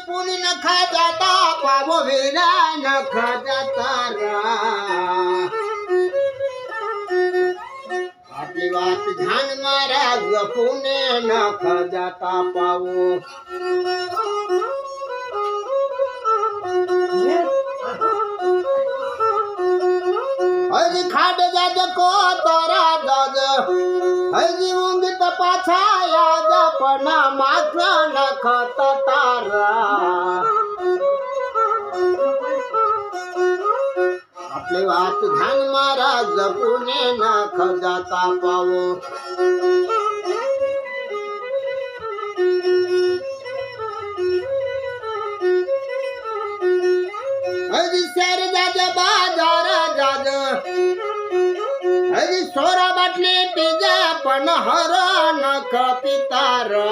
जपून नखा जाता पावो वेला नखा जाता आपली बात ध्यान मारा जपून नखा जाता पावो हजी खाड जाज को तारा जाज हजी उंगीत पाछाया जपना मात्र नखत तारा आपले वात ध्यान मारा जपूने नख जाता पावो हजी शेर जाज बाजार जाज हजी सोरा बाटली पिजा पण हर नख पितारा